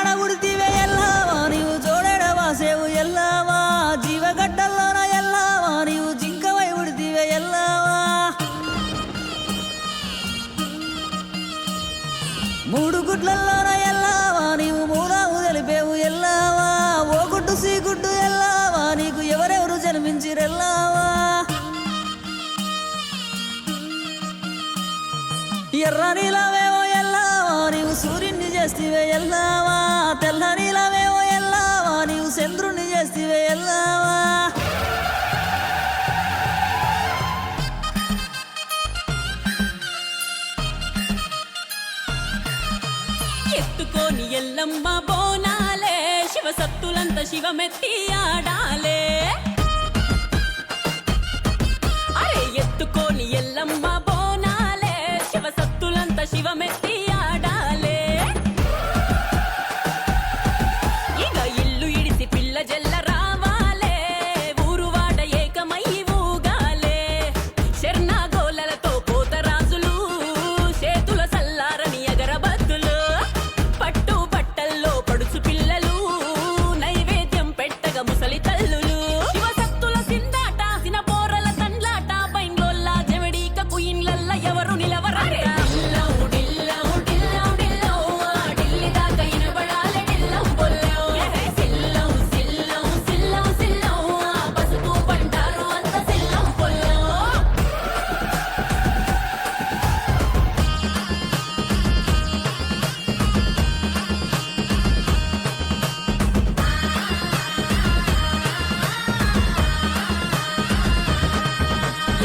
జాడ ఉడితివే ఎల్లావా నీవు జోడెడ వాసేవు ఎల్లావా జీవగడ్డల్లోన ఎల్లావా నీవు జింకవై ఉడితివే ఎల్లావా మూడు గుడ్లల్లోన ఎల్లావా నీవు మూలాము తెలిపేవు ఎల్లావా ఓ గుడ్డు సీ గుడ్డు ఎల్లావా నీకు ఎవరెవరు జన్మించిరెల్లావా ఎర్ర నీలవేవో ఎల్లావా నీవు సూర్యుని చేస్తివే ఎల్లావా తెల్ల నీలవేవో ఎల్లావా నీవు చంద్రుని చేస్తివే ఎల్లావా ఎత్తుకోని ఎల్లమ్మ బోనాలే శివసత్తులంత శివమెత్తి ఆడాలే అరే ఎత్తుకోని ఎల్లమ్మ బోనాలే శివసత్తులంత శివమెత్తి ఆడాలే ఇక ఇల్లు ఇడిసి పిల్ల జల్ల రావాలే ఊరువాడ ఏకమై ఊగాలే శర్ణాగోలలతో పోతరాజులు చేతుల సల్లారని ఎగరబద్దులు పట్టు బట్టల్లో పడుచు పిల్లలు నైవేద్యం పెట్టగ ముసలి తల్లులు శివసత్తుల సిందాట సిన పోరల తండ్లాట బైండ్లోల్ల జవడీక కుయిన్లల్ల ఎవరు నిలవరారే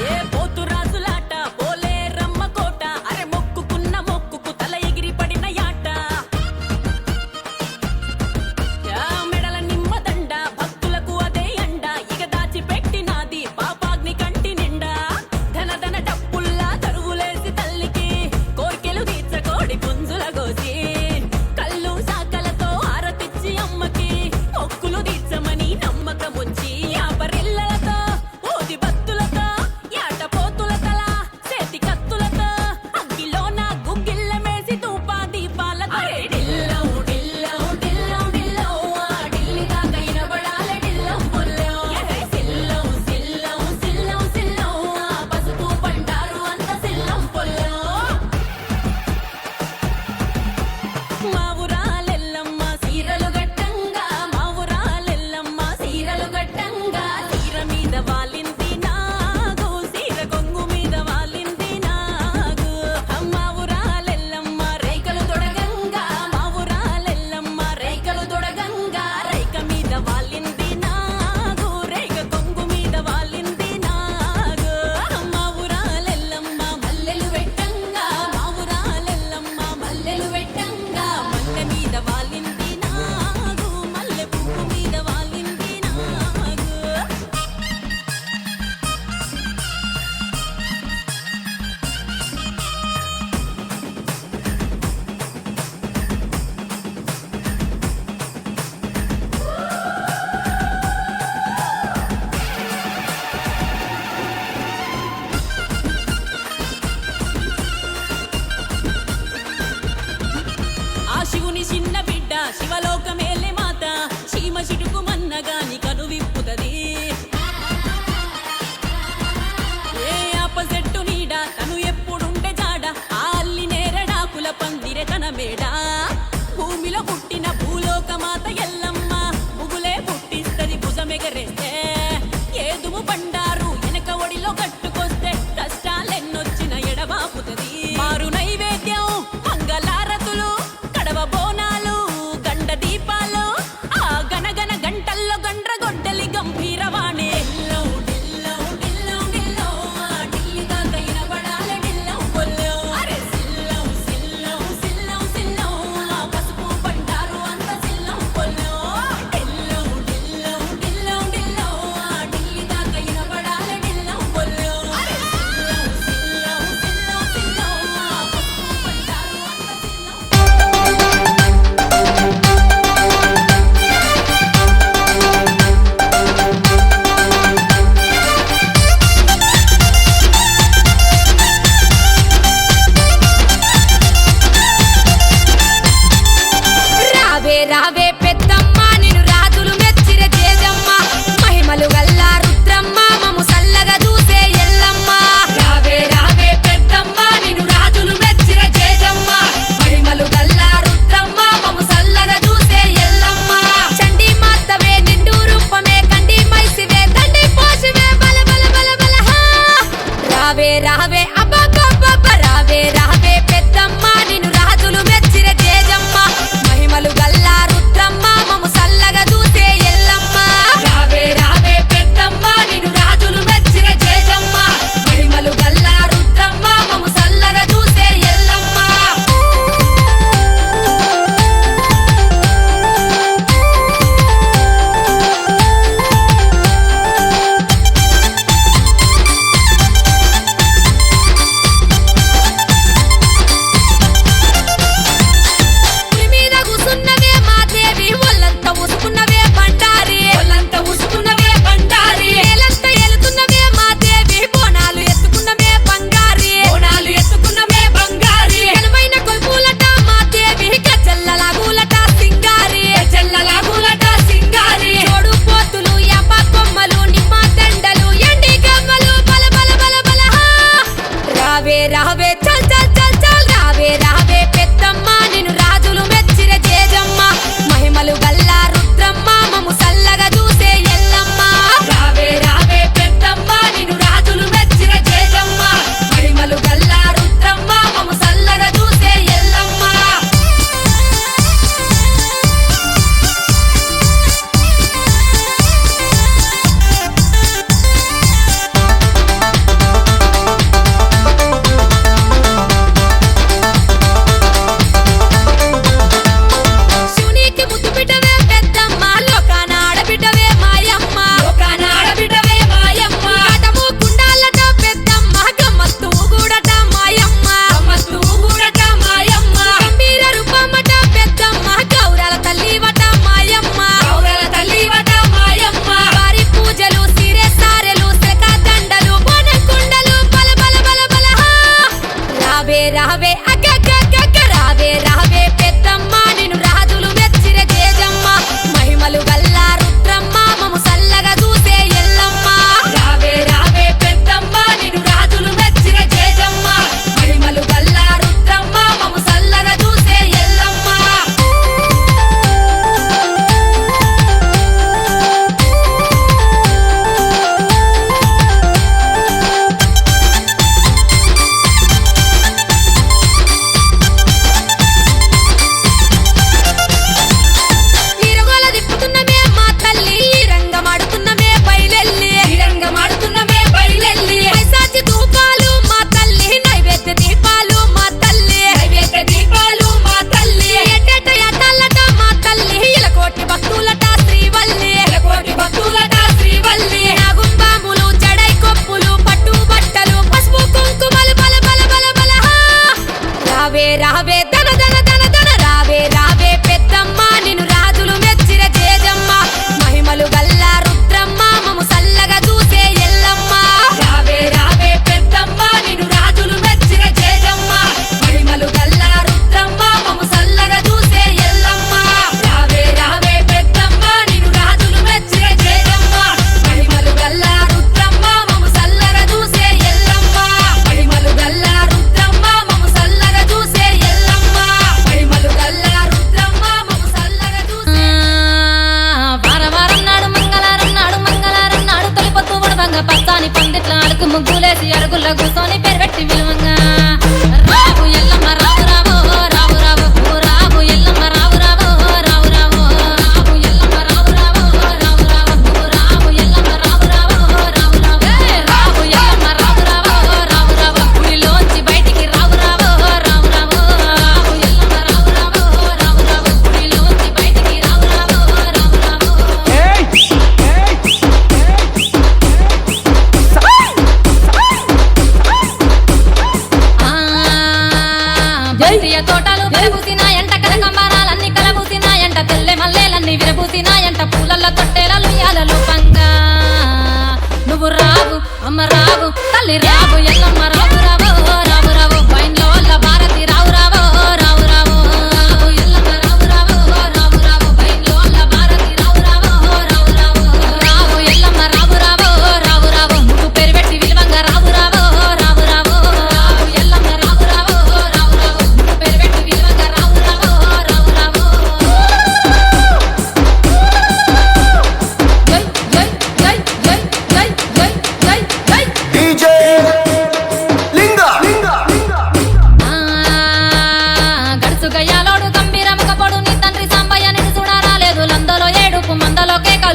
ఏ పోతురాజులాట పోలే రమ్మ కోట అరే మొక్కుకున్న మొక్కుకు తల ఎగిరి పడిన యాట మెడల నిమ్మదండ భక్తులకు అదే అండ ఇక దాచిపెట్టినాది పాపాగ్ని కంటి నిండా ధన ధన డప్పుల్లా తరువులేసి తల్లికి కోర్కెలు తీర్చకోడి పుంజుల గోసి కళ్ళు సాకలతో ఆరతిచ్చి అమ్మకి మొక్కులు తీర్చమని నమ్మకముంచి యాపరిల్లలతో ఊది బత్తులతో యాట పోతుల తల చేతి కత్తులతో అగ్గిలోన గుగ్గిళ్ళ మేసి ధూపా దీపాలతో డిల్లం డిల్లం డిల్లం డిల్లం ఢిల్లీ దాకా ఇనబడాలే డిల్లం పొల్లం సిల్లం సిల్లం సిల్లం సిల్లం పసుపు పంటారు అంత సిల్లం పొల్లం మా ఊరాలెల్లమ్మ సీరలు గట్టంగా మా ఊరాలెల్లమ్మ సీరలు గట్టంగా సీర మీద వాలింది నాగు సీర కొంగు మీద వాలింది నాగు మా ఊరాలెల్లమ్మ రేకలు తొడగంగా మా ఊరాలెల్లమ్మ రేకలు తొడగంగా రేక మీద వాలింది నాగు రేక కొంగు మీద వాలింది నాగు మా ఊరాలెల్లమ్మ మల్లెలు వెట్టంగా మా ఊరాలెల్లమ్మ మల్లెలు వెట్టంగా మల్లె మీద వాలింది నాగు మల్లె పువ్వు మీద వాలింది నాగు ఆ శివుని చిన్న బిడ్డ శివలోకమేలే మాత చీమ చిటుకు మన్నగాని కను విప్పుతది ఏ ఆపసెట్టు నీడ తను ఎప్పుడుంటే జాడ ఆ అల్లి నేరడాకుల పందిరె తన మేడ భూమిలో పుట్టిన భూలోకమాత ఎల్లమ్మ ముగులే పుట్టిస్తది భుజమెగరేస్తే ఏదుము పండారు వెనక ఒడిలో కట్టుకొస్తే కష్టాలెన్నొచ్చిన ఎడబాపుతది మారు నైవేద్యం మంగళారతులు కడవ బోనాలు గండ దీపాలు ఆ గనగన గంటల్లో గండ్రగొడ్డలి గంభీరవాణి ఢిల్లీ దాకా ఇనబడాలే డిల్లం పొల్లం అరే సిల్లం సిల్లం సిల్లం సిల్లం పసుపు పంటారు అంత రావే పెద్దమ్మ నిన్ను రాజులు మెచ్చిర జేజమ్మ మహిమలు గల్లా రుద్రమ్మ మము సల్లగా చూసే ఎల్లమ్మ రావే రావే పెద్దమ్మ నిన్ను రాజులు మెచ్చిర జేజమ్మ మహిమలు గల్లా రుద్రమ్మ మము సల్లగా చూసే ఎల్లమ్మ చండి మాతవే నిండు రూపమే కండి మైసివే దండి పోసివే బల బల బల బల హా రావే రావే అబ్బబ్బబ్బ రావే రావే పెద్దమ్మ నిన్ను రాజులు మెచ్చిర జేజమ్మ మహిమలు గల్లా రుద్రమ్మ మము సల్లగా చూసే ఎల్లమ్మ రావే రావే పెద్దమ్మ నిన్ను రాజులు మెచ్చిర జేజమ్మ మహిమలు గల్లా రుద్రమ్మ మము సల్లగా చూసే ఎల్లమ్మ పులి మీద కూసున్నవే మాదేవి ఒళ్ళంతా ఉసుకున్నవే బండారి ఒళ్ళంతా ఉసుకున్నవే బండారి ఏలంతా ఏలుతున్నవే మాదేవి బోనాలు ఎత్తుకున్నవే బంగారి బోనాలు ఎత్తుకున్నవే బంగారి ఘనమైన కొల్పులట మాదేవి గజ్జల్లలాగులట సింగారి గజ్జల్లలాగులట సింగారి జోడు పోతులు యాప కొమ్మలు నిమ్మ దండలు ఎండి గమ్మలు బల బల బల బల హా రావే రావే చల్ చల్ చల్ చల్ రావే రావే పెద్దమ్మ నిన్ను రాజులు మెచ్చిర జేజమ్మ మహిమలు గల్లా రుద్రమ్మ మము సల్లగా చూసే ఎల్లమ్మ రావే రావే పెద్దమ్మ నిన్ను రాజులు మెచ్చిర జేజమ్మ మహిమలు గల్లా రుద్రమ్మ మము సల్లగా చూసే ఎల్లమ్మ శివునికి ముద్దు బిడ్డవే పెద్దమ్మ లోకాన ఆడబిడ్డవే మాయమ్మ లోకాన ఆడబిడ్డవే మాయమ్మ గటము కుండాలట పెద్దమ్మ గమ్మత్తు ఊగుడట మాయమ్మ గమ్మత్తు ఊగుడట మాయమ్మ గంభీర రూపమట పెద్దమ్మ గౌరాల తల్లివట మాయమ్మ గౌరాల తల్లివట మాయమ్మ వారి పూజలు సిరే సారెలు శక దండలు బోన కుండలు బల బల బల బల హా రావే రావే అగ్గగ్గగ్గ రావే రావే పెద్దమ్మ నిన్ను రాజులు మెచ్చిర జేజమ్మ మహిమలు గల్లా రుద్రమ్మ మము సల్లగా చూసే ఎల్లమ్మ రావే రావే పెద్దమ్మ నిన్ను రాజులు మెచ్చిర జేజమ్మ మహిమలు గల్లా రుద్రమ్మ మము సల్లగా చూసే ఎల్లమ్మ ఈరగోల దిప్పుతున్నమే మా తల్లి ఈ రంగమాడుతున్నమే బయలెల్లి ఈ రంగమాడుతున్నమే బయలెల్లి పైసాచి ధూపాలు మా తల్లి నైవేద్య దీపాలు మా తల్లి నైవేద్య దీపాలు మా తల్లి ఎటెట ఎటల్లట మా తల్లి ఇలకోటి భక్తులట శ్రీవల్లి ఇలకోటి భక్తులట శ్రీవల్లి నాగుంబాములు జడై కొప్పులు పట్టు బట్టలు పసుపు కుంకుమలు బల బల బల బల హా రావే రావే దన దన దన దన రావే రావే పెద్దమ్మ నిన్ను రాజులు మెచ్చిర జేజమ్మ మహిమలు గల్లా రుద్రమ్మ మము సల్లగా చూసే ఎల్లమ్మ రావే రావే పెద్దమ్మ నిన్ను రాజులు మెచ్చిర జేజమ్మ మహిమలు గల్లా రుద్రమ్మ మము సల్లగా చూసే ఎల్లమ్మ రావే రావే పెద్దమ్మ నిన్ను రాజులు మెచ్చిర జేజమ్మ మహిమలు గల్లా రుద్రమ్మ మము సల్లగా చూసే ఎల్లమ్మ మహిమలు గల్లా రుద్రమ్మ మము సల్లగా చూసే ఎల్లమ్మ మహిమలు గల్లా రుద్రమ్మ మము సల్లగా చూసే వారం నాడు మంగళవారం నాడు తొలి పొత్తు ఉడవంగా పచ్చాని పందిట్ల అడుగు ముగ్గులేసి అరుగుల్ల కూసోని పెరగట్టి విలువంగా రావు ఎల్లమ్మ రావు రావు రావు రావు రావు ఎల్లమ్మ రావు రావు రావు రావు రావు ఎల్లమ్మ రావు రావు రావు రావు రావు ఎల్లమ్మ రావు రావు రావు రావు రావు ఎల్లమ్మ రావు రావు రావు రావు గుడిలోంచి బయటికి రావు రావు రావు రావు రావు ఎల్లమ్మ రావు రావు రావు రావు గుడిలోంచి బయటికి రావు రావు రావు బంతియ తోటలు విరబూసినాయంట కనకంబరాలన్నీ కలబూసినాయంట తెల్లె మల్లెలన్నీ విరబూసినాయంట పూలల్ల తొట్టెల ఉయ్యాలలు పంగా నువ్వు రావు అమ్మ రావు తల్లి రావు ఎల్లమ్మ రావు రావు రావు రావు వైన్లో వల్ల భారతి రావు రావు రావు రావు రావు ఎల్లమ్మ రావు రావు రావు రావు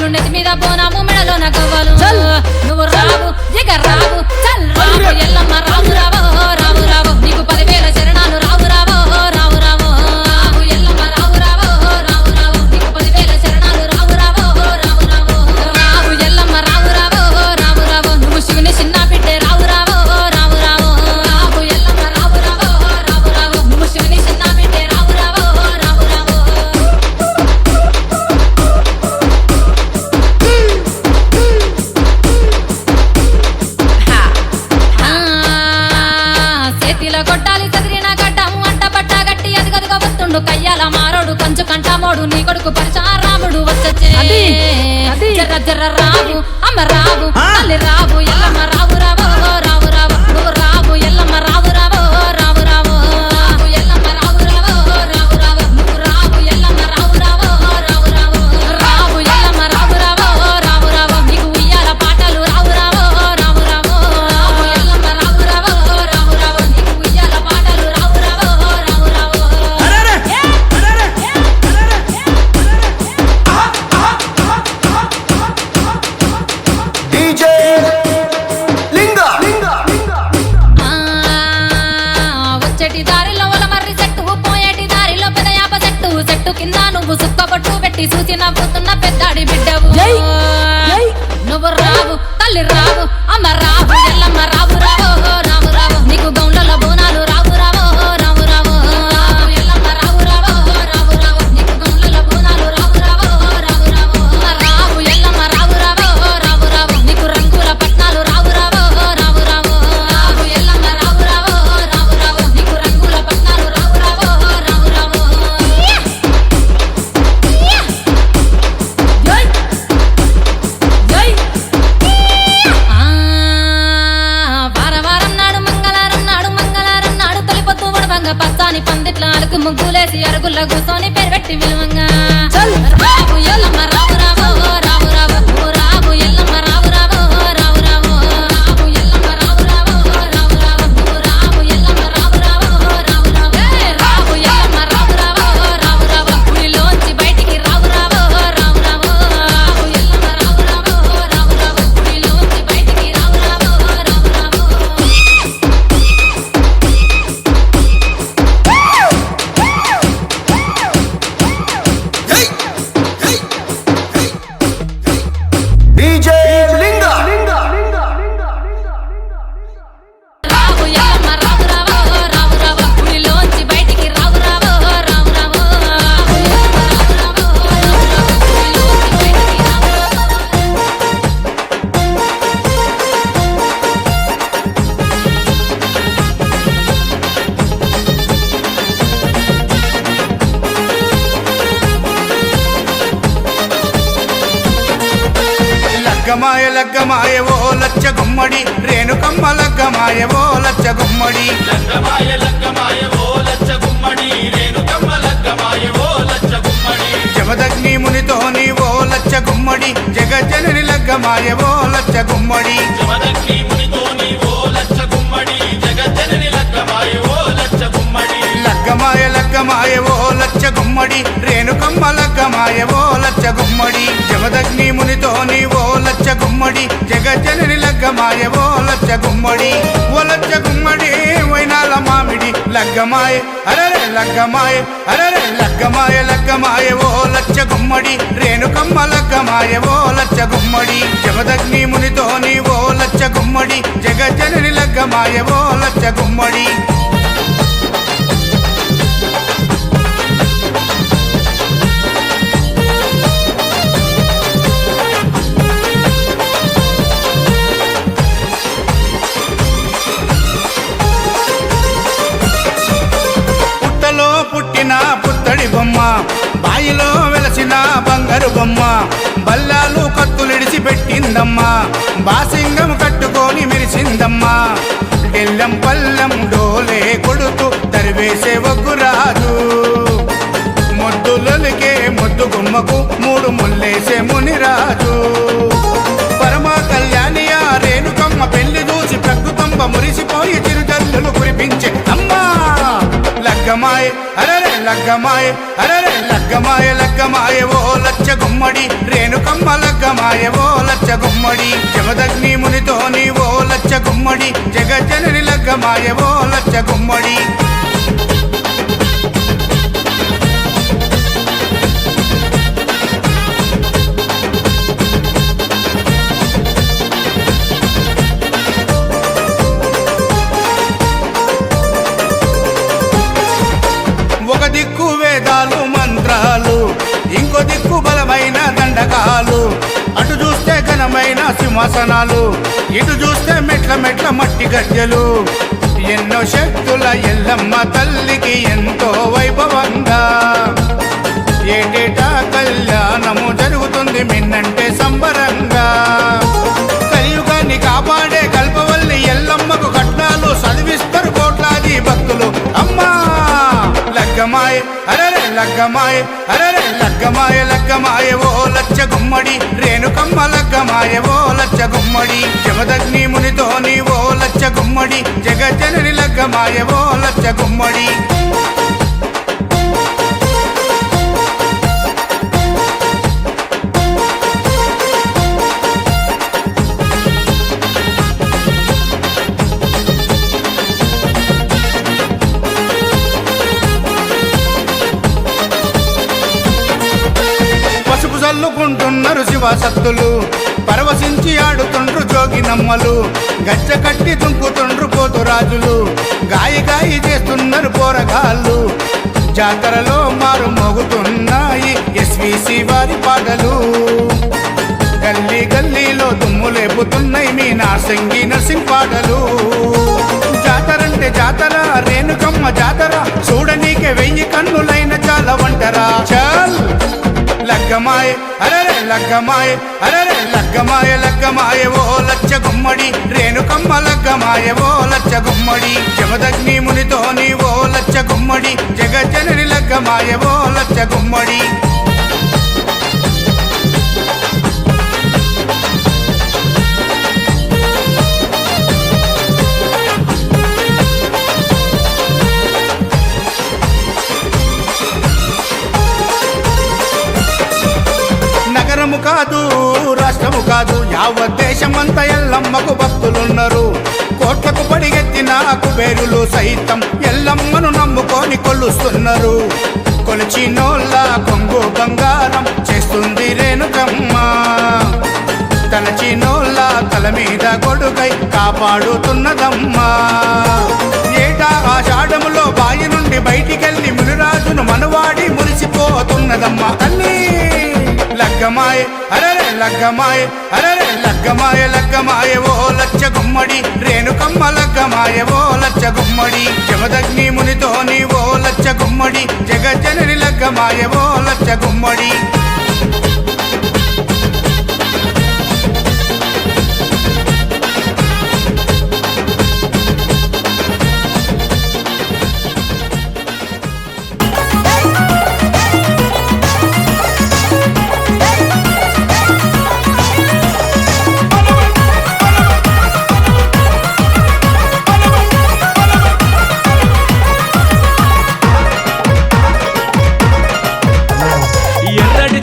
రాయుడు నెత్తి మీద బోనాము మెడలో నగవ్వలు చల్. నువ్వు రావు ఇక రావు చల్ రావు ఎల్లమ్మ రావు రావో రావు రావు నీకు 10,000 శరణాలు రావు రావో రావు రావో రావు ఎల్లమ్మ రావు రావో రావు రావు నీకు 10,000 శరణాలు రావు రావో రావు రావో రావు ఎల్లమ్మ రావు రావో రావు రావో నువ్వు శివుని చిన్న బిడ్డే రావు రావో రావు రావో రావు ఎల్లమ్మ రావు రావో రావు రావో నువ్వు శివుని చిన్న బిడ్డే రావు రావో రావు రావో చేతిలో కొట్టాలి చదిరిన గడ్డం అంట పట్ట గట్టి అదిగదిగా వస్తుండు కయ్యాల మారోడు కంచు కంటామోడు నీ కొడుకు పరశురాముడు వచ్చే అది, అది. జర్ర జర్ర రావు అమ్మ రావు ఆ. తల్లి రావు ఎల్లమ్మ రావు రావో రావు రావు నువ్వు రావు ఎల్లమ్మ రావు రావో రావు రావు రావు ఎల్లమ్మ రావు రావో రావు రావు నువ్వు రావు ఎల్లమ్మ రావు రావో రావు రావు రావు ఎల్లమ్మ రావు రావో రావు రావు నీకు ఉయ్యాల పాటలు రావు రావో రావు రావు రావు ఎల్లమ్మ రావు రావో రావు రావు నీకు ఉయ్యాల పాటలు రావు రావో రావు రావు అరెరే! అరెరే! డీజే లింగా ఆ వచ్చేటి దారిలో మర్రి చెట్టు పోయేటి దారిలో పెద్ద యాప చెట్టు చెట్టు కింద నువ్వు సుక్కబొట్టు పెట్టి చూసి నవ్వుతున్న పెద్దాడి బిడ్డవు జై! జై! నువ్వు రావు తల్లి రావు అమ్మ రావు ఎల్లమ్మ రావు రావో రావు రావు నీకు గౌండ్లలో బోనాలు రావు రావో రావు రావు రావు ఎల్లమ్మ రావు రావో రావు రావు నీకు గౌండ్లలో బోనాలు రావు రావో రావు రావు రావు ఎల్లమ్మ రావు రావో రావు రావు నీకు రంగుల పట్నాలు రావు రావో రావు రావు రావు ఎల్లమ్మ రావు రావో రావు రావు నీకు రంగుల పట్నాలు రావు రావో రావు రావు జై! జై! వారం నాడు మంగళవారం నాడు తొలిపొత్తు ఉడవంగ పచ్చాని పందిట్ల అలుకు ముగ్గులేసి అరుగుల్ల కూర్చొని పేరు పెట్టి విలువంగా చల్. రావు ఎల్లమ్మ రావు రావో రావు రావు ఓ రావు ఎల్లమ్మ రావు రావో రావు రావు రావు ఎల్లమ్మ రావు రావో రావు రావు ఓ రావు ఎల్లమ్మ రావు రావో రావు రావు రావు ఎల్లమ్మ రావు రావో రావు రావు గుడిలోంచి బయటికి రావు రావో రావు రావు రావు ఎల్లమ్మ రావు రావో రావు రావు గుడిలోంచి బయటికి రావు రావో రావు రావు డీజే లింగా రావు ఎల్లమ్మ రావు రావో రావు రావు గుడిలోంచి బయటికి రావు రావో రావు రావు రావు ఎల్లమ్మ రావు రావో రావు రావు గుడిలోంచి బయటికి రావు రావో లగ్గమాయ లగ్గమాయ ఓ లచ్చ గుమ్మడి రేణుకమ్మ లగ్గమాయ ఓ లచ్చ గుమ్మడి లగ్గమాయ లగ్గమాయ ఓ లచ్చ గుమ్మడి రేణుకమ్మ లగ్గమాయ ఓ లచ్చ గుమ్మడి జమదగ్ని మునితోని ఓ లచ్చ గుమ్మడి జగజ్జనని లగ్గమాయ ఓ లచ్చ గుమ్మడి జమదగ్ని మునితోని ఓ లచ్చ గుమ్మడి జగజ్జనని లగ్గమాయ ఓ లచ్చ గుమ్మడి లగ్గమాయ లగ్గమాయ ఓ లచ్చ గుమ్మడి రేణుకమ్మ లగ్గమాయ ఓ లచ్చ గుమ్మడి జమదగ్ని మునితోని ఓ లచ్చ గుమ్మడి జగజ్జనని లగ్గమాయ ఓ లచ్చ గుమ్మడి ఓ లచ్చ గుమ్మడి వైనాల మామిడి లగ్గమాయ అరరే లగ్గమాయ అరరే లగ్గమాయ లగ్గమాయ ఓ లచ్చ గుమ్మడి రేణుకమ్మ లగ్గమాయ ఓ లచ్చ గుమ్మడి జమదగ్ని మునితోని ఓ లచ్చ గుమ్మడి జగజ్జనని లగ్గమాయ ఓ లచ్చ గుమ్మడి పుట్టలో పుట్టిన పుత్తడి బొమ్మ బాయిలో వెలసిన బంగారు బొమ్మ బల్లాలు కత్తులిడిచి పెట్టిందమ్మా బాసింగం కట్టుకొని మెరిసిందమ్మా డెల్లం పల్లం డోలే కొడుతూ తరివేసే ఒగ్గురాజు మొద్దులకే ముద్దు గుమ్మకు మూడు ముల్లేసే మునిరాజు పరమ కళ్యాణియ రేణుకమ్మ పెళ్లి చూసి ప్రకృతంబ మురిసిపోయి చిరుజల్లులు కురిపించే అమ్మా లగ్గమాయ అరరే లగ్గమాయ అరరే లగ్గమాయ లగ్గమాయ ఓ లచ్చ గుమ్మడి రేణుకమ్మ లగ్గ లగ్గమాయ ఓ లచ్చ గుమ్మడి జమదగ్ని మునితో నీవో లచ్చ గుమ్మడి జగజ్జనని లగ్గమాయ ఓ లచ్చ గుమ్మడి ఒక దిక్కు వేదాలు మంత్రాలు ఇంకో దిక్కు బలమైన దండకాలు అటు చూస్తే ఘనమైన సింహాసనాలు ఇటు చూస్తే మెట్ల మెట్ల మట్టి గజ్జలు ఎన్నో శక్తుల ఎల్లమ్మ తల్లికి ఎంతో వైభవంగా ఏటేటా కళ్యాణము జరుగుతుంది మిన్నంటే సంబరంగా కలియుగాన్ని కాపాడే కల్పవల్లి ఎల్లమ్మకు కట్నాలు చదివిస్తారు కోట్లాది భక్తులు అమ్మా లగ్గమాయ అరరే లగ్గమాయ అరరే లగ్గమాయ లగ్గమాయ ఓ లచ్చ గుమ్మడి రేణుకమ్మ లగ్గమాయ ఓ లచ్చ గుమ్మడి జమదగ్ని మునితో నీవో లచ్చ గుమ్మడి జగజ్జనని లగ్గమాయ ఓ లచ్చ గుమ్మడి పసుపు చల్లుకుంటున్నారు శివసత్తులు పరవశించి ఆడుతుండ్రు జోగినమ్మలు గజ్జ కట్టి తుంకుతుండ్రు పోతురాజులు గాయి గాయి చేస్తున్నారు పోరగాళ్ళు జాతరలో మారు మోగుతున్నాయి ఎస్విసి వారి పాటలు గల్లీ గల్లీలో దుమ్ము లేపుతున్నాయి మీ నార్సింగి నర్సింగ్ పాటలు జాతరంటే జాతర రేణుకమ్మ జాతర చూడనీకే 1000 కన్నులైన చాలా వంటరా చల్ లగ్గమాయ అరరే లగ్గమాయ అరరే లగ్గమాయ లగ్గమాయ ఓ లచ్చ గుమ్మడి రేణుకమ్మ లగ్గమాయ ఓ లచ్చ గుమ్మడి జమదగ్ని మునితో నీవో లచ్చ గుమ్మడి జగజ్జనని లగ్గమాయ ఓ లచ్చ గుమ్మడి నగరము కాదు రాష్ట్రము కాదు యావత్ దేశమంతా ఎల్లమ్మకు భక్తులున్నారు కోట్లకు పడిగెత్తిన కుబేరులు సైతం ఎల్లమ్మను నమ్ముకొని కొలుస్తున్నారు కొలిచినోళ్ళ కొంగు బంగారం చేస్తుంది రేణుకమ్మ తలచినోళ్ళ తల మీద గొడుగై కాపాడుతున్నదమ్మా ఏటా ఆషాఢములో బాయి నుండి బయటికెళ్ళి మునిరాజును మనవాడి మురిసిపోతున్నదమ్మా తల్లి లగ్గమాయ అరరే లగ్గమాయ అరరే లగ్గమాయ లగ్గమాయ ఓ లచ్చ గుమ్మడి రేణుకమ్మ లగ్గమాయ ఓ లచ్చ గుమ్మడి జమదగ్ని మునితో నీవో లచ్చ గుమ్మడి జగజ్జనని లగ్గమాయ ఓ లచ్చ గుమ్మడి ఎర్రటి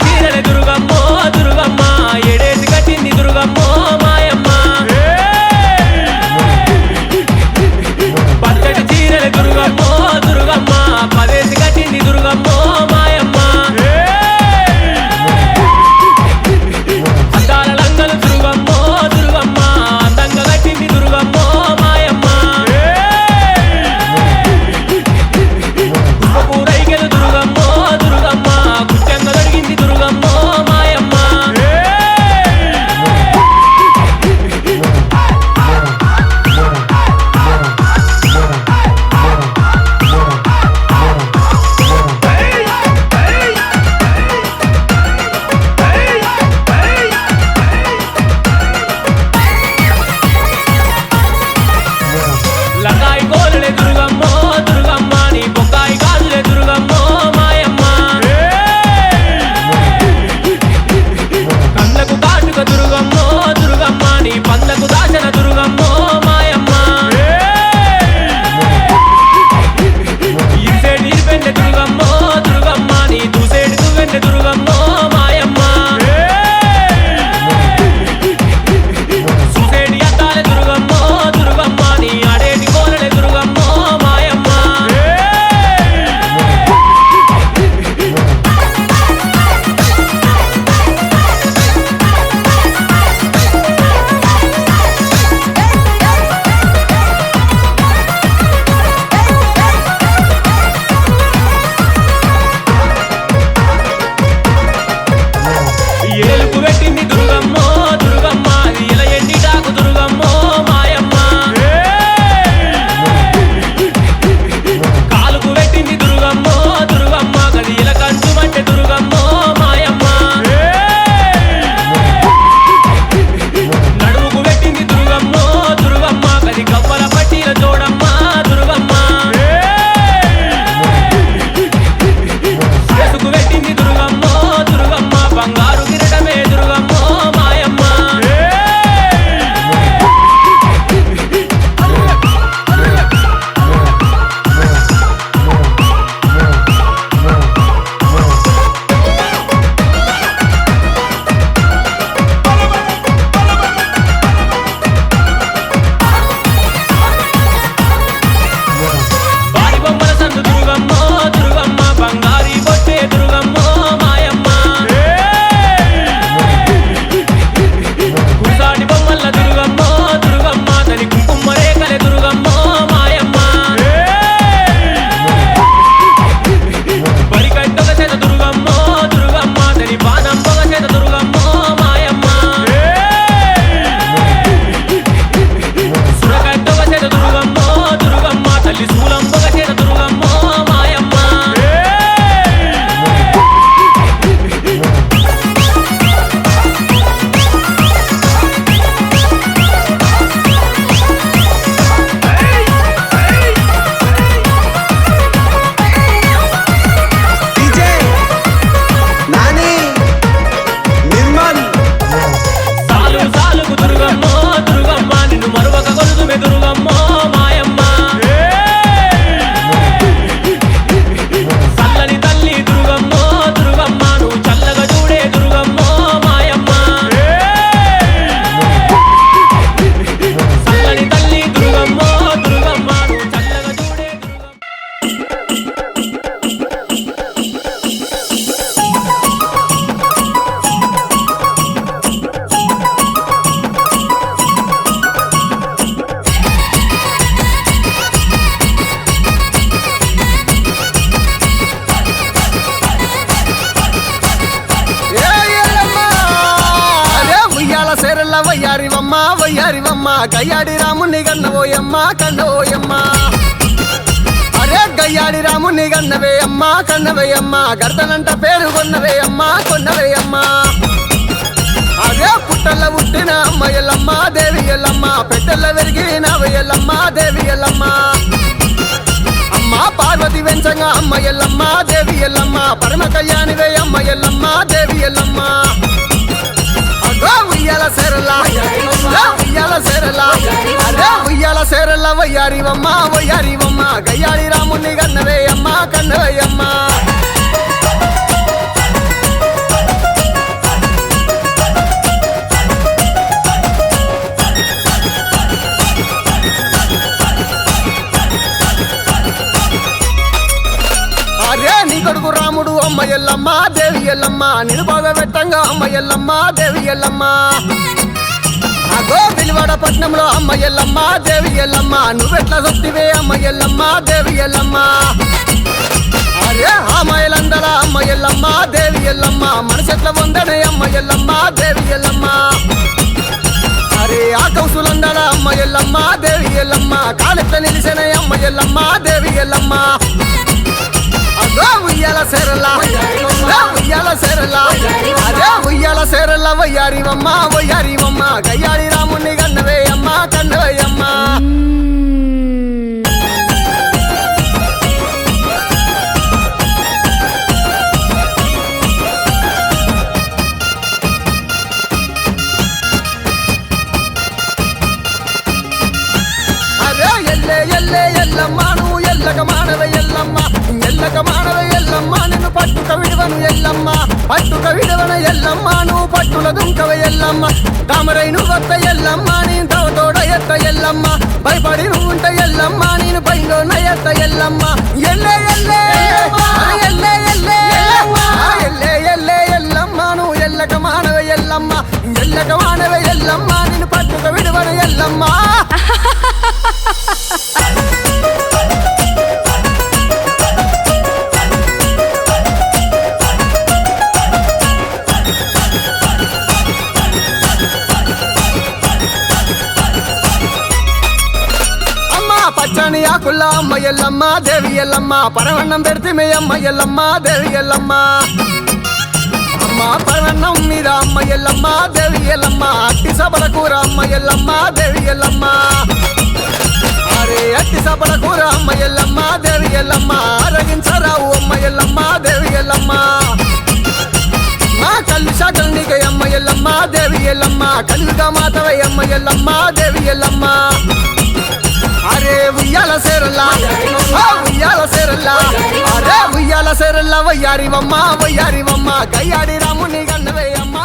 గయ్యాడి రాముని గన్నవోయమ్మ కన్నవోయమ్మ అరే గయ్యాడి రాముని గన్నవే అమ్మ కన్నవేయమ్మ గర్దనంట పేరు కొన్నవేయమ్మ కొన్నవేయమ్మ అదే పుట్టల్ల పుట్టిన అమ్మ ఎల్లమ్మ దేవి ఎల్లమ్మ పెట్టెల్ల వెరిగిన ఎల్లమ్మ దేవి ఎల్లమ్మ అమ్మ పార్వతి వెంచంగా అమ్మ ఎల్లమ్మ దేవి ఎల్లమ్మ పరమ కళ్యాణివే అమ్మ ఎల్లమ్మ దేవి ఎల్లమ్మ అగో ఉయ్యాల సేరలా ఉయ్యాల సేరలా అదే ఉయ్యాల సేరల్ల వయ్యారివమ్మ వయ్యారివమ్మ గయ్యాడి రాముని కన్నవే అమ్మ కన్నవేయమ్మ అరే నీ కొడుకు రాముడు అమ్మ ఎల్లమ్మ దేవి ఎల్లమ్మ నిన్ను బాగా పెట్టంగా అమ్మ ఎల్లమ్మ దేవి ఎల్లమ్మ అగో విలువడ పట్నంలో అమ్మ ఎల్లమ్మ దేవి ఎల్లమ్మ నువ్వెట్లా సొత్తివే అమ్మ ఎల్లమ్మ దేవి ఎల్లమ్మ అరే అమ్మాయిలందల అమ్మ ఎల్లమ్మ దేవి ఎల్లమ్మ మనసెట్ల వందనే అమ్మ ఎల్లమ్మ దేవి ఎల్లమ్మ అరే ఆ కౌసులందల అమ్మ ఎల్లమ్మ దేవి ఎల్లమ్మ కాలెట్ల నిలిసనే అమ్మ ఎల్లమ్మ దేవి ఎల్లమ్మ అదో ఉయ్యాల సేరలా ఉయ్యాల సేరలా అదే ఉయ్యాల సేరల్ల వయ్యారివమ్మ వయ్యారివమ్మ గయ్యాడి రాముని కన్నవే అమ్మ కన్నవేయమ్మ అరే ఎల్లే ఎల్లే ఎల్లమ్మ నువ్వు ఎల్లక మానవే ఎల్లమ్మ ఎల్లక మానవే ఎల్లమ్మ నిన్ను పట్టుక విడవను ఎల్లమ్మ పట్టుక విడవన ఎల్లమ్మ నువ్వు పట్టుల దుంకవే ఎల్లమ్మ తామరై నువ్వత్త ఎల్లమ్మ నేను తోడ ఎత్త ఎల్లమ్మ భయపడి నువ్వుంట ఎల్లమ్మ నేను పైలో నయత్త ఎల్లమ్మ ఎల్లే ఎల్లే ఎల్లే ఎల్లే ఎల్లే ఎల్లే ఎల్లమ్మ నువ్వు ఎల్లక మానవే ఎల్లమ్మ ఎల్లక మానవే ఎల్లమ్మ నిన్ను పట్టుక విడవన ఎల్లమ్మ పచ్చని ఆకుల్ల అమ్మ ఎల్లమ్మ దేవి ఎల్లమ్మ పరవన్నం పెడితే అమ్మ ఎల్లమ్మ దేవి ఎల్లమ్మ అమ్మ పరవన్నం మీద అమ్మ ఎల్లమ్మ దేవి ఎల్లమ్మ అట్టి సబల కూర అమ్మ ఎల్లమ్మ దేవి ఎల్లమ్మ అరే అట్టి సబల కూర అమ్మ ఎల్లమ్మ దేవి ఎల్లమ్మ అరగించరావు అమ్మ ఎల్లమ్మ దేవి ఎల్లమ్మ మా కళ్ళు శాఖలు నీకే అమ్మ ఎల్లమ్మ దేవి ఎల్లమ్మ కలివిగా మాతవై అమ్మ ఎల్లమ్మ దేవి ఎల్లమ్మ అరే ఉయ్యాల సేరల్లా ఉయ్యాల సేరల్లా అరే ఉయ్యాల సేరల్లా వయ్యారివమ్మ వయ్యారివమ్మ గయ్యాడి రాముని కన్నవే అమ్మ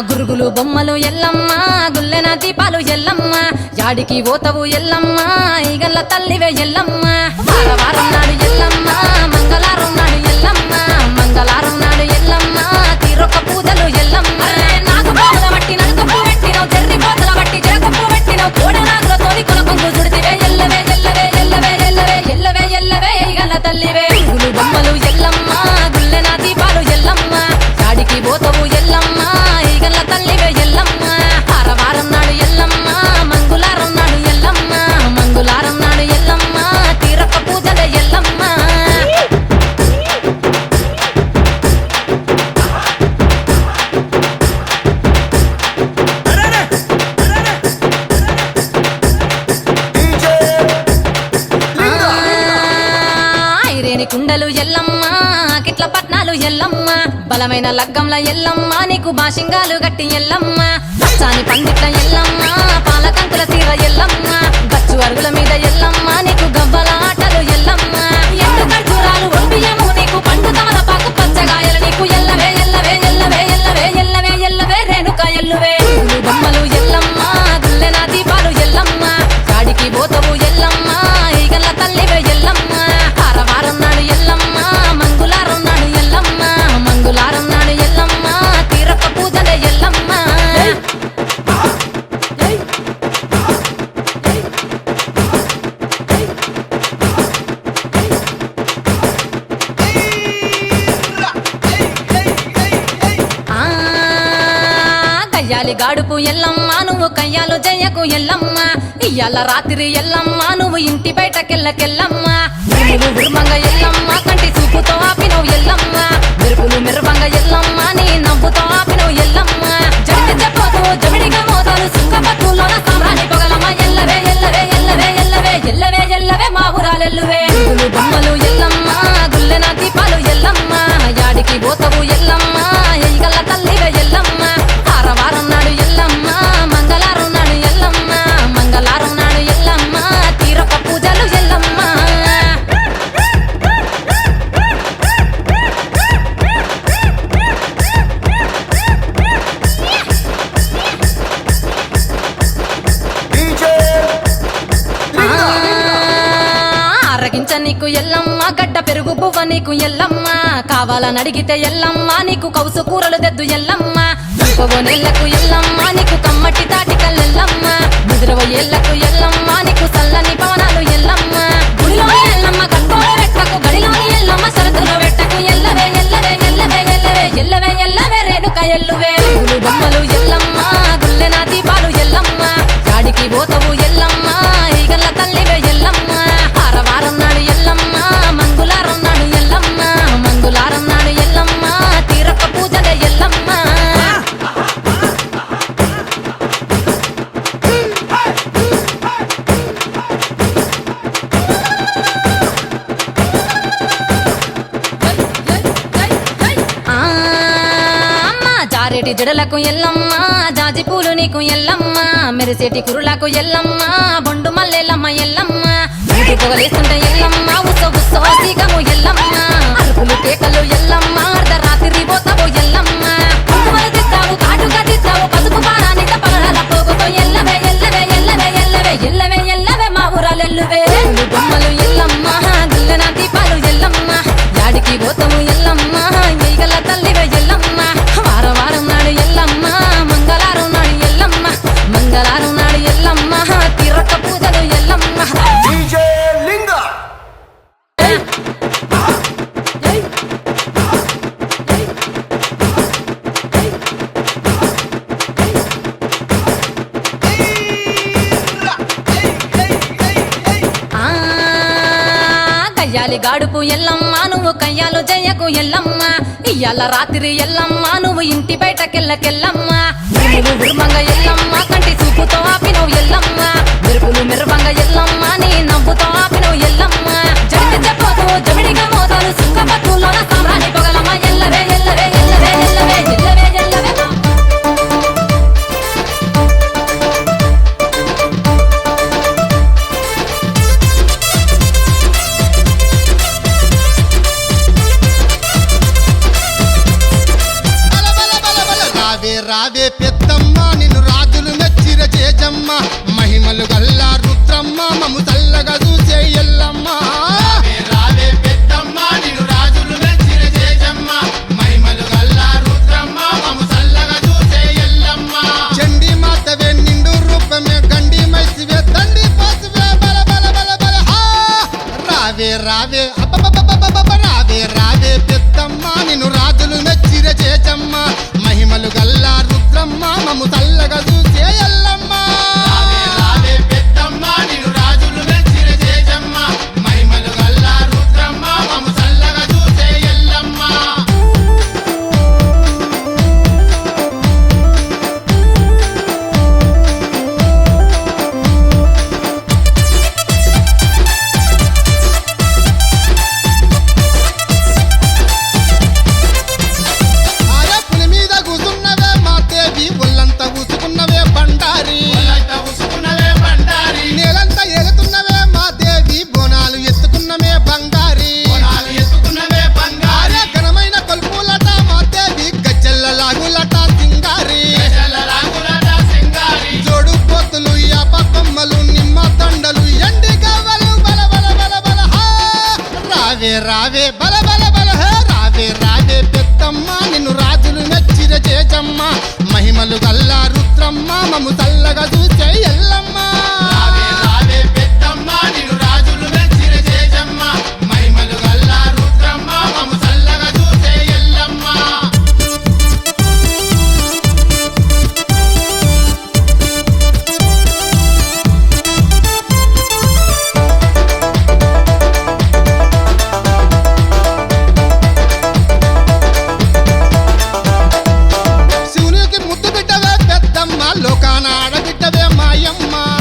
గురుగులు బొమ్మలు ఎల్లమ్మ గుల్లెన దీపాలు ఎల్లమ్మ యాడికి పోతవు ఎల్లమ్మ ఈగల్ల తల్లివే ఎల్లమ్మ వారం నాడు ఎల్లమ్మ మంగళారం నాడు ఎల్లమ్మ మంగళారం నాడు ఎల్లమ్మ తీరొక్క పూజలు ఎల్లమ్మ నాకు పూల బట్టి నలుగు పూ పెట్టినవు జర్రి పోతల బట్టి జరగప్పు పెట్టినవు కోడనాగులతోని కొనకొంగు జుడితివే ఎల్లవే ఎల్లవే ఎల్లవే ఎల్లవే ఎల్లవే ఎల్లవే ఈగల్ల తల్లివే గురుగులు బొమ్మలు ఎల్లమ్మ గుల్లెన దీపాలు ఎల్లమ్మ యాడికి పోతవు ఎల్లమ్మ ఈగల్ల తల్లివే ఎల్లమ్మ వారం నాడు ఎల్లమ్మ మంగుళారం నాడు ఎల్లమ్మ మంగుళారం నాడు ఎల్లమ్మ తీరొక్క పూజల ఎల్లమ్మ ఐరేని కుండలు ఎల్లమ్మ కిట్ల పట్నాలు ఎల్లమ్మ బలమైన లగ్గంల ఎల్లమ్మ నీకు బాషింగాలు గట్టి ఎల్లమ్మ పచ్చాని పందిట్ల ఎల్లమ్మ పాలకంకుల సీర ఎల్లమ్మ గచ్చు అరుగుల మీద ఎల్లమ్మ నీకు గవ్వల ఆటలు ఎల్లమ్మ ఎండు ఖర్జూరాలు ఒంటియము నీకు పండు తమలపాకు పచ్చగాయలు నీకు ఎల్లవే ఎల్లవే ఎల్లవే ఎల్లవే ఎల్లవే ఎల్లవే రేణుక ఎల్లువే బొమ్మలు ఎల్లమ్మ గుల్లెన దీపాలు ఎల్లమ్మ కాడికి పోతవు ఎల్లమ్మ ఈగల్ల తల్లివే ఎల్లమ్మ వారం నాడు ఎల్లమ్మ మంగుళారం నాడు ఎల్లమ్మ మంగుళారం నాడు ఎల్లమ్మ తీరొక్క పూజలే ఎల్లమ్మ కయ్యాలి గాడుపు ఎల్లమ్మ నువ్వు కయ్యాలు జయ్యకు ఎల్లమ్మ ఇయ్యాల రాత్రి ఎల్లమ్మ నువ్వు ఇంటి బయటకెళ్ళకెళ్ళమ్మ మెరుపులు విరుమంగ ఎల్లమ్మ కంటి చూపుతో ఆపినవు ఎల్లమ్మ మెరుపులు మెరువంగ ఎల్లమ్మ నీ నవ్వుతో ఆపినవు ఎల్లమ్మ జడిని చెప్పదు జమిడిగా మోతాలు సుంగపట్టులోన సామ్రాణి పొగలమ్మ ఎల్లవే ఎల్లవే ఎల్లవే ఎల్లవే ఎల్లవే ఎల్లవే మా ఊరాలెల్లువే బొమ్మలు ఎల్లమ్మ గుల్లెన దీపాలు ఎల్లమ్మ యాడికి పోతవు ఎల్లమ్మ ఎయ్యగల తల్లివే ఎల్లమ్మ వారం నాడు ఎల్లమ్మ మంగళారం నాడు ఎల్లమ్మ మంగళారం నాడు ఎల్లమ్మ తీరొక్క పూజలు ఎల్లమ్మ డీజే అరగించ నీకు ఎల్లమ్మ గడ్డ పెరుగు బువ్వ నీకు ఎల్లమ్మ కావాలని అడిగితే ఎల్లమ్మ నీకు కౌసు కూరలు తెద్దు ఎల్లమ్మ నెల్లకు ఎల్లమ్మ నీకు కమ్మటి తాటికల్లెల్లమ్మ ముదిరవ ఏళ్లకు ఎల్లమ్మ నీకు సల్లని పవనాలు ఎల్లమ్మ గుడిలోని ఎల్లమ్మ కట్టుకోల వెట్టకు గడిలోని ఎల్లమ్మ సరతుల వెట్టకు ఎల్లవే ఎల్లవే ఎల్లవే ఎల్లవే ఎల్లవే ఎల్లవే రేణుక ఎల్లువే బొమ్మలు ఎల్లమ్మ గుల్లెన దీపాలు ఎల్లమ్మ కాడికి పోతవు ఎల్లమ్మ ఈగల తల్లివే ఎల్లమ్మ వారం నాడు ఎల్లమ్మ మంగుళారం నాడు ఎల్లమ్మ మంగుళారం నాడు ఎల్లమ్మ తీరొక్క పూజలే ఎల్లమ్మ ఆ అమ్మ జారేటి జడలకు ఎల్లమ్మ జాజి పూలు నీకు ఎల్లమ్మ మెరిసేటి కురులకు ఎల్లమ్మ బొండు మల్లెల్లమ్మ ఎల్లమ్మ ఇంటి పొగలేస్తుంటే ఎల్లమ్మ ఉత్సవ సీగము ఎల్లమ్మ అరుపులు కేకలు ఎల్లమ్మ అర్ధరాత్రి పోతావు ఎల్లమ్మ కుంకుమలు తిస్తావు కాటుగా తిస్తావు పసుపు పారానిత పగడాల పోగుతో ఎల్లవే ఎల్లవే ఎల్లవే ఎల్లవే ఎల్లవే ఎల్లవే మా ఊరాలెల్లువే బొమ్మలు ఎల్లమ్మ గుల్లెన దీపాలు ఎల్లమ్మ యాడికి పోతావు ఎల్లమ్మ ఎయ్యగల తల్లివే ఎల్లమ్మ వారం నాడు ఎల్లమ్మ మంగళారం నాడు ఎల్లమ్మ మంగళారం నాడు ఎల్లమ్మ తీరొక్క పూజలు ఎల్లమ్మ డీజే లింగా ఆ కయ్యాలి గాడుపు ఎల్లమ్మ నువ్వు కయ్యాలు జయ్యకు ఎల్లమ్మ ఇయ్యాల రాత్రి ఎల్లమ్మ నువ్వు ఇంటి బయటకెళ్ళకెళ్ళమ్మ మెరుపులు విరుమంగ ఎల్లమ్మ కంటి చూపుతో ఆపినవు ఎల్లమ్మ మెరుపులు మెరువంగ ఎల్లమ్మ నీ నవ్వుతో ఆపినవు ఎల్లమ్మ జడిని చెప్పదు జమిడిగా మోతాలు సుంగపట్టులోన సామ్రాణి పొగలమ్మ ఎల్లవే ఎల్లవే ఎల్లవే ఎల్లవే ఎల్లవే ఎల్లవే రావే రావే పెద్దమ్మ నిన్ను రాజులు మెచ్చిర చేజమ్మ మహిమలు గల్లా రుద్రమ్మ మము చల్లగా చూసే ఎల్లమ్మ రావే పెద్దమ్మ నిన్ను రాజులు మెచ్చిర చేజమ్మ మహిమలు గల్లా రుద్రమ్మ మము చల్లగా చూసే ఎల్లమ్మ చండి మాతవే నిండు రూపమే గండి మైసివే దండి పాసువే బల బల బల బల హా రావే రావే రావే రావే పెద్దమ్మ నిన్ను రాజులు మెచ్చిర చేజమ్మ మహిమలు గల్లా రుద్రమ్మ మము చల్లగా చూసే ఎల్లమ్మ రావే పెద్దమ్మ నిన్ను రాజులు మెచ్చిర చేజమ్మ మహిమలు గల్లా రుద్రమ్మ మము చల్లగా చూసే ఎల్లమ్మ పులి మీద కూసున్నవే మా దేవి ఒళ్ళంతా కూసుకున్నవే బండారి నేలంతా ఏలుతున్నవే మా దేవి బోనాలు ఎత్తుకున్నవే బంగారి ఘనమైన కొల్పులట మా దేవి గజ్జల్ల లాగులట సింగారి జోడు పోతులు యాప కొమ్మలు నిమ్మ దండలు ఎండి గవ్వలు బల బల బల బల హా రావే రావే బల బల బల హే రావే రావే పెద్దమ్మ నిన్ను రాజులు మెచ్చిర చేజమ్మ మహిమలు గల్లా రుద్రమ్మ మము చల్లగా చూసే ఎల్లమ్మ రావే పెద్దమ్మ నిన్ను రాజులు మెచ్చిర చేజమ్మ మహిమలు గల్లా రుద్రమ్మ మము చల్లగా చూసే ఎల్లమ్మ మాయమ్మ